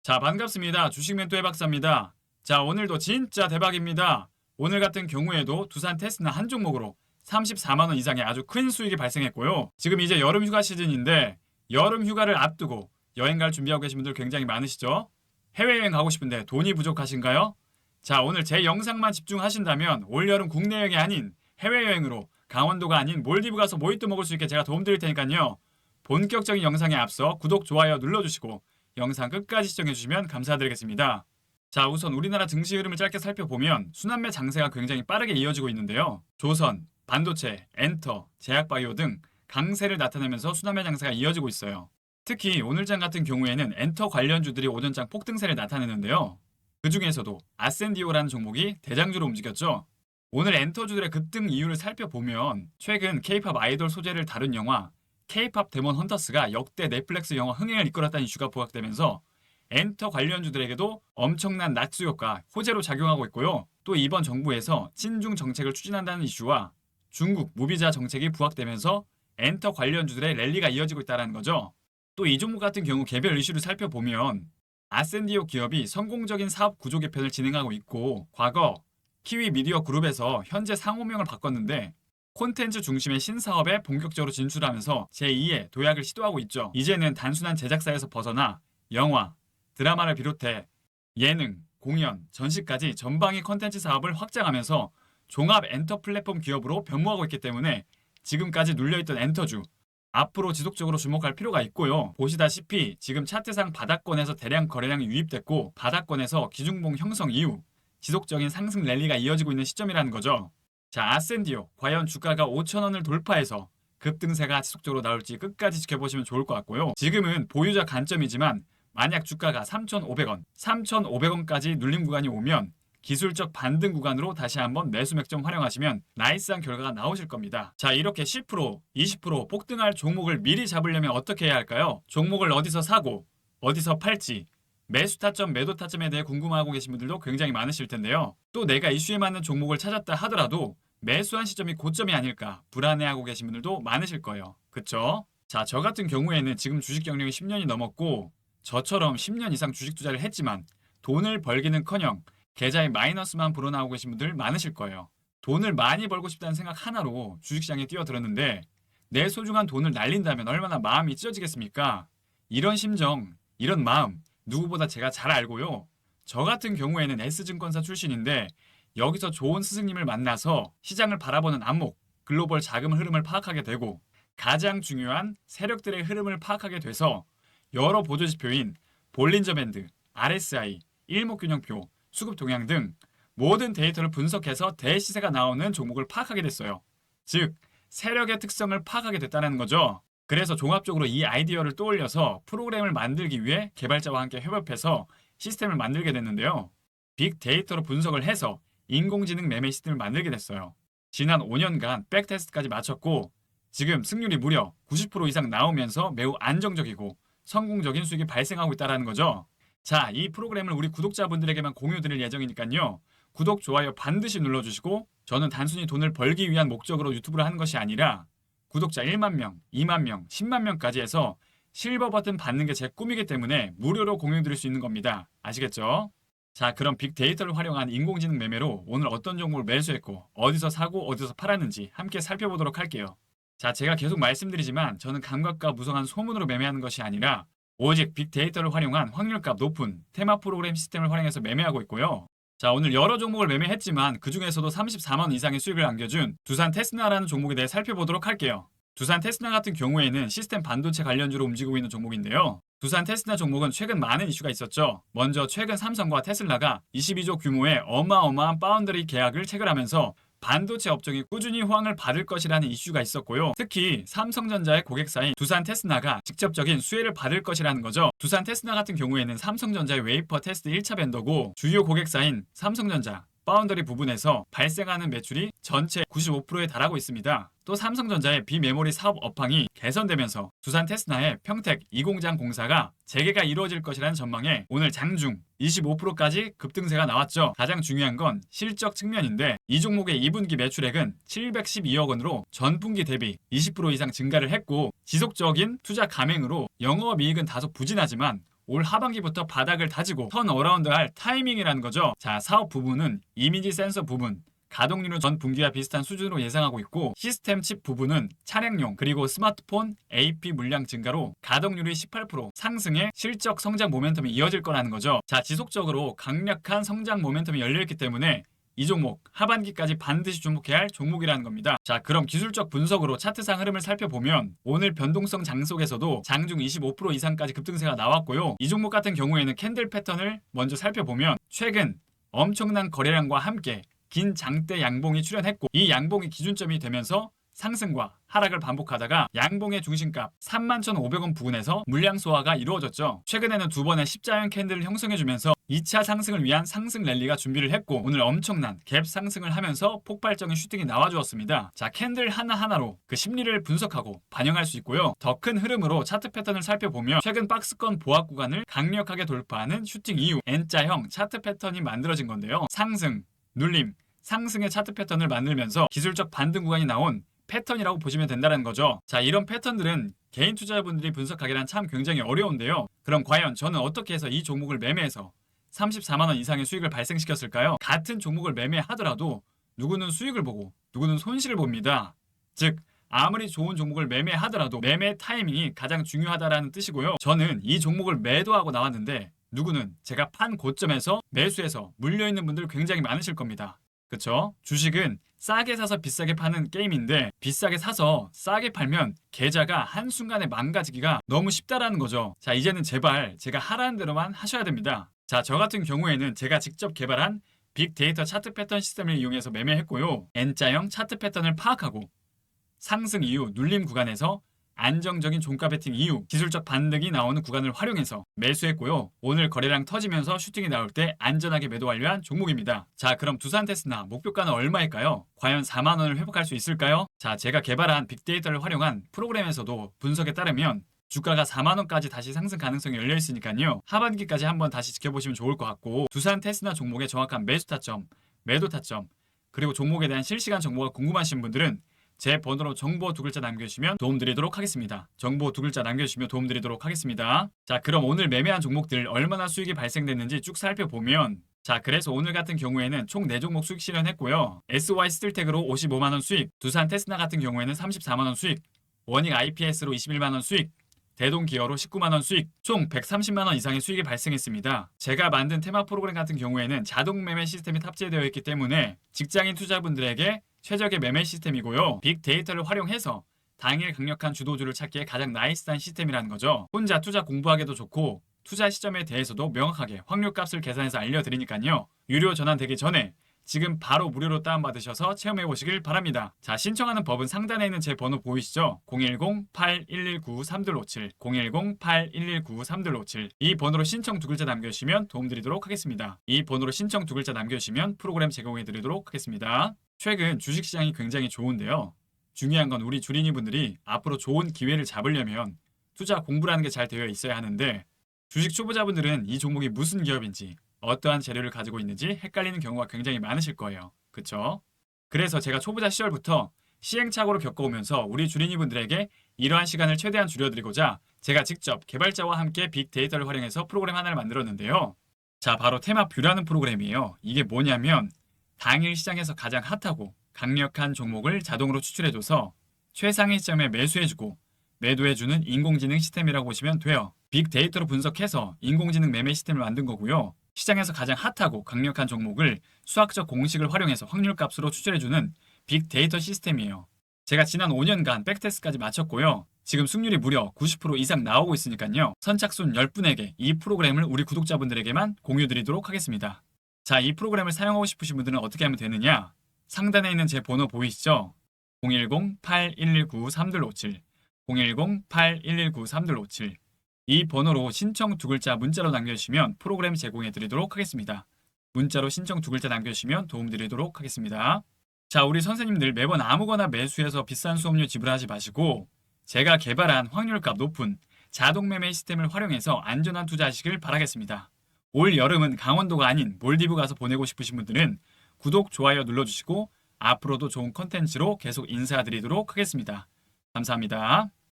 자, 반갑습니다. 주식멘토의 박사입니다. 자, 오늘도 진짜 대박입니다. 오늘 같은 경우에도 두산 테스나 한 종목으로 34만원 이상의 아주 큰 수익이 발생했고요. 지금 이제 여름 휴가 시즌인데 여름 휴가를 앞두고 여행 갈 준비하고 계신 분들 굉장히 많으시죠? 해외여행 가고 싶은데 돈이 부족하신가요? 자, 오늘 제 영상만 집중하신다면 올여름 국내 여행이 아닌 해외여행으로 강원도가 아닌 몰디브 가서 모히또 먹을 수 있게 제가 도움 드릴 테니까요. 본격적인 영상에 앞서 구독, 좋아요 눌러주시고 영상 끝까지 시청해주시면 감사드리겠습니다. 자, 우선 우리나라 증시 흐름을 짧게 살펴보면 순환매 장세가 굉장히 빠르게 이어지고 있는데요. 조선, 반도체, 엔터, 제약바이오 등 강세를 나타내면서 순환매 장세가 이어지고 있어요. 특히 오늘장 같은 경우에는 엔터 관련주들이 오전장 폭등세를 나타내는데요. 그 중에서도 아센디오라는 종목이 대장주로 움직였죠. 오늘 엔터주들의 급등 이유를 살펴보면 최근 K-팝 아이돌 소재를 다룬 영화 K-팝 데몬 헌터스가 역대 넷플릭스 영화 흥행을 이끌었다는 이슈가 부각되면서 엔터 관련주들에게도 엄청난 낙수 효과, 호재로 작용하고 있고요. 또 이번 정부에서 친중 정책을 추진한다는 이슈와 중국 무비자 정책이 부각되면서 엔터 관련주들의 랠리가 이어지고 있다는 거죠. 또 이 종목 같은 경우 개별 이슈를 살펴보면 아센디오 기업이 성공적인 사업 구조 개편을 진행하고 있고 과거 키위 미디어 그룹에서 현재 상호명을 바꿨는데 콘텐츠 중심의 신사업에 본격적으로 진출하면서 제2의 도약을 시도하고 있죠. 이제는 단순한 제작사에서 벗어나 영화, 드라마를 비롯해 예능, 공연, 전시까지 전방위 콘텐츠 사업을 확장하면서 종합 엔터 플랫폼 기업으로 변모하고 있기 때문에 지금까지 눌려있던 엔터주 앞으로 지속적으로 주목할 필요가 있고요. 보시다시피 지금 차트상 바닥권에서 대량 거래량이 유입됐고 바닥권에서 기중봉 형성 이후 지속적인 상승 랠리가 이어지고 있는 시점이라는 거죠. 자, 아센디오 과연 주가가 5,000원을 돌파해서 급등세가 지속적으로 나올지 끝까지 지켜보시면 좋을 것 같고요. 지금은 보유자 관점이지만 만약 주가가 3,500원, 3,500원까지 눌림 구간이 오면 기술적 반등 구간으로 다시 한번 매수 맥점 활용하시면 나이스한 결과가 나오실 겁니다. 자, 이렇게 10%, 20% 폭등할 종목을 미리 잡으려면 어떻게 해야 할까요? 종목을 어디서 사고 어디서 팔지 매수 타점, 매도 타점에 대해 궁금해하고 계신 분들도 굉장히 많으실 텐데요. 또 내가 이슈에 맞는 종목을 찾았다 하더라도 매수한 시점이 고점이 아닐까 불안해하고 계신 분들도 많으실 거예요. 그쵸? 자, 저 같은 경우에는 지금 주식 경력이 10년이 넘었고 저처럼 10년 이상 주식 투자를 했지만 돈을 벌기는커녕 계좌에 마이너스만 불어나오고 계신 분들 많으실 거예요. 돈을 많이 벌고 싶다는 생각 하나로 주식시장에 뛰어들었는데 내 소중한 돈을 날린다면 얼마나 마음이 찢어지겠습니까? 이런 심정, 이런 마음 누구보다 제가 잘 알고요. 저 같은 경우에는 S증권사 출신인데 여기서 좋은 스승님을 만나서 시장을 바라보는 안목, 글로벌 자금 흐름을 파악하게 되고 가장 중요한 세력들의 흐름을 파악하게 돼서 여러 보조지표인 볼린저 밴드, RSI, 일목균형표, 수급 동향 등 모든 데이터를 분석해서 대시세가 나오는 종목을 파악하게 됐어요. 즉, 세력의 특성을 파악하게 됐다는 거죠. 그래서 종합적으로 이 아이디어를 떠올려서 프로그램을 만들기 위해 개발자와 함께 협업해서 시스템을 만들게 됐는데요. 빅데이터로 분석을 해서 인공지능 매매 시스템을 만들게 됐어요. 지난 5년간 백테스트까지 마쳤고 지금 승률이 무려 90% 이상 나오면서 매우 안정적이고 성공적인 수익이 발생하고 있다는 거죠. 자, 이 프로그램을 우리 구독자분들에게만 공유드릴 예정이니까요. 구독, 좋아요 반드시 눌러주시고 저는 단순히 돈을 벌기 위한 목적으로 유튜브를 하는 것이 아니라 구독자 1만 명, 2만 명, 10만 명까지 해서 실버 버튼 받는 게 제 꿈이기 때문에 무료로 공유드릴 수 있는 겁니다. 아시겠죠? 자, 그럼 빅데이터를 활용한 인공지능 매매로 오늘 어떤 종목을 매수했고 어디서 사고 어디서 팔았는지 함께 살펴보도록 할게요. 자, 제가 계속 말씀드리지만 저는 감각과 무성한 소문으로 매매하는 것이 아니라 오직 빅데이터를 활용한 확률값 높은 테마 프로그램 시스템을 활용해서 매매하고 있고요. 자, 오늘 여러 종목을 매매했지만 그 중에서도 34만 이상의 수익을 안겨준 두산 테스나라는 종목에 대해 살펴보도록 할게요. 두산 테스나 같은 경우에는 시스템 반도체 관련주로 움직이고 있는 종목인데요. 두산 테스나 종목은 최근 많은 이슈가 있었죠. 먼저 최근 삼성과 테슬라가 22조 규모의 어마어마한 파운드리 계약을 체결하면서 반도체 업종이 꾸준히 호황을 받을 것이라는 이슈가 있었고요. 특히 삼성전자의 고객사인 두산 테스나가 직접적인 수혜를 받을 것이라는 거죠. 두산 테스나 같은 경우에는 삼성전자의 웨이퍼 테스트 1차 벤더고 주요 고객사인 삼성전자, 파운더리 부분에서 발생하는 매출이 전체 95%에 달하고 있습니다. 또 삼성전자의 비메모리 사업 업황이 개선되면서 두산 테스나의 평택 2공장 공사가 재개가 이루어질 것이라는 전망에 오늘 장중 25%까지 급등세가 나왔죠. 가장 중요한 건 실적 측면인데 이 종목의 2분기 매출액은 712억 원으로 전분기 대비 20% 이상 증가를 했고 지속적인 투자 감행으로 영업이익은 다소 부진하지만 올 하반기부터 바닥을 다지고 턴어라운드 할 타이밍이라는 거죠. 자, 사업 부분은 이미지 센서 부분, 가동률은 전 분기와 비슷한 수준으로 예상하고 있고, 시스템 칩 부분은 차량용 그리고 스마트폰 AP 물량 증가로 가동률이 18% 상승해 실적 성장 모멘텀이 이어질 거라는 거죠. 자, 지속적으로 강력한 성장 모멘텀이 열려있기 때문에 이 종목 하반기까지 반드시 주목해야 할 종목이라는 겁니다. 자, 그럼 기술적 분석으로 차트상 흐름을 살펴보면 오늘 변동성 장 속에서도 장중 25% 이상까지 급등세가 나왔고요. 이 종목 같은 경우에는 캔들 패턴을 먼저 살펴보면 최근 엄청난 거래량과 함께 긴 장대 양봉이 출현했고, 이 양봉이 기준점이 되면서 상승과 하락을 반복하다가 양봉의 중심값 31,500원 부근에서 물량 소화가 이루어졌죠. 최근에는 두 번의 십자형 캔들을 형성해주면서 2차 상승을 위한 상승 랠리가 준비를 했고, 오늘 엄청난 갭 상승을 하면서 폭발적인 슈팅이 나와주었습니다. 자, 캔들 하나하나로 그 심리를 분석하고 반영할 수 있고요. 더 큰 흐름으로 차트 패턴을 살펴보면 최근 박스권 보합 구간을 강력하게 돌파하는 슈팅 이후 N자형 차트 패턴이 만들어진 건데요. 상승, 눌림, 상승의 차트 패턴을 만들면서 기술적 반등 구간이 나온 패턴이라고 보시면 된다는 거죠. 자, 이런 패턴들은 개인 투자자분들이 분석하기란 참 굉장히 어려운데요. 그럼 과연 저는 어떻게 해서 이 종목을 매매해서 34만원 이상의 수익을 발생시켰을까요? 같은 종목을 매매하더라도 누구는 수익을 보고 누구는 손실을 봅니다. 즉, 아무리 좋은 종목을 매매하더라도 매매 타이밍이 가장 중요하다는 뜻이고요. 저는 이 종목을 매도하고 나왔는데 누구는 제가 판 고점에서 매수해서 물려있는 분들 굉장히 많으실 겁니다. 그쵸? 주식은 싸게 사서 비싸게 파는 게임인데 비싸게 사서 싸게 팔면 계좌가 한순간에 망가지기가 너무 쉽다라는 거죠. 자, 이제는 제발 제가 하라는 대로만 하셔야 됩니다. 자, 저 같은 경우에는 제가 직접 개발한 빅데이터 차트 패턴 시스템을 이용해서 매매했고요. N자형 차트 패턴을 파악하고 상승 이후 눌림 구간에서 안정적인 종가 베팅 이후 기술적 반등이 나오는 구간을 활용해서 매수했고요. 오늘 거래량 터지면서 슈팅이 나올 때 안전하게 매도 완료한 종목입니다. 자, 그럼 두산 테스나 목표가는 얼마일까요? 과연 4만원을 회복할 수 있을까요? 자, 제가 개발한 빅데이터를 활용한 프로그램에서도 분석에 따르면 주가가 4만원까지 다시 상승 가능성이 열려있으니까요. 하반기까지 한번 다시 지켜보시면 좋을 것 같고, 두산 테스나 종목의 정확한 매수 타점, 매도 타점, 그리고 종목에 대한 실시간 정보가 궁금하신 분들은 제 번호로 정보 두 글자 남겨주시면 도움드리도록 하겠습니다. 정보 두 글자 남겨주시면 도움드리도록 하겠습니다. 자, 그럼 오늘 매매한 종목들 얼마나 수익이 발생됐는지 쭉 살펴보면, 자, 그래서 오늘 같은 경우에는 총 4종목 수익 실현했고요. SY 스틸텍으로 55만원 수익, 두산 테스나 같은 경우에는 34만원 수익, 원익 IPS로 21만원 수익, 대동기어로 19만원 수익, 총 130만원 이상의 수익이 발생했습니다. 제가 만든 테마 프로그램 같은 경우에는 자동 매매 시스템이 탑재되어 있기 때문에 직장인 투자분들에게 최적의 매매 시스템이고요. 빅데이터를 활용해서 당일 강력한 주도주를 찾기에 가장 나이스한 시스템이라는 거죠. 혼자 투자 공부하기도 좋고 투자 시점에 대해서도 명확하게 확률값을 계산해서 알려드리니까요. 유료 전환되기 전에 지금 바로 무료로 다운받으셔서 체험해보시길 바랍니다. 자, 신청하는 법은 상단에 있는 제 번호 보이시죠? 010-8119-3257 010-8119-3257 이 번호로 신청 두 글자 남겨주시면 도움드리도록 하겠습니다. 이 번호로 신청 두 글자 남겨주시면 프로그램 제공해드리도록 하겠습니다. 최근 주식시장이 굉장히 좋은데요. 중요한 건 우리 주린이분들이 앞으로 좋은 기회를 잡으려면 투자 공부라는 게 잘 되어 있어야 하는데, 주식 초보자분들은 이 종목이 무슨 기업인지 어떠한 재료를 가지고 있는지 헷갈리는 경우가 굉장히 많으실 거예요. 그쵸? 그래서 제가 초보자 시절부터 시행착오를 겪어오면서 우리 주린이분들에게 이러한 시간을 최대한 줄여드리고자 제가 직접 개발자와 함께 빅데이터를 활용해서 프로그램 하나를 만들었는데요. 자, 바로 테마뷰라는 프로그램이에요. 이게 뭐냐면 당일 시장에서 가장 핫하고 강력한 종목을 자동으로 추출해줘서 최상의 시점에 매수해주고 매도해주는 인공지능 시스템이라고 보시면 돼요. 빅데이터로 분석해서 인공지능 매매 시스템을 만든 거고요. 시장에서 가장 핫하고 강력한 종목을 수학적 공식을 활용해서 확률값으로 추출해주는 빅데이터 시스템이에요. 제가 지난 5년간 백테스트까지 마쳤고요. 지금 승률이 무려 90% 이상 나오고 있으니까요. 선착순 10분에게 이 프로그램을 우리 구독자분들에게만 공유드리도록 하겠습니다. 자, 이 프로그램을 사용하고 싶으신 분들은 어떻게 하면 되느냐? 상단에 있는 제 번호 보이시죠? 010-8119-3257 010-8119-3257 이 번호로 신청 두 글자 문자로 남겨주시면 프로그램 제공해드리도록 하겠습니다. 문자로 신청 두 글자 남겨주시면 도움드리도록 하겠습니다. 자, 우리 선생님들 매번 아무거나 매수해서 비싼 수업료 지불하지 마시고 제가 개발한 확률값 높은 자동 매매 시스템을 활용해서 안전한 투자하시길 바라겠습니다. 올 여름은 강원도가 아닌 몰디브 가서 보내고 싶으신 분들은 구독, 좋아요 눌러주시고 앞으로도 좋은 컨텐츠로 계속 인사드리도록 하겠습니다. 감사합니다.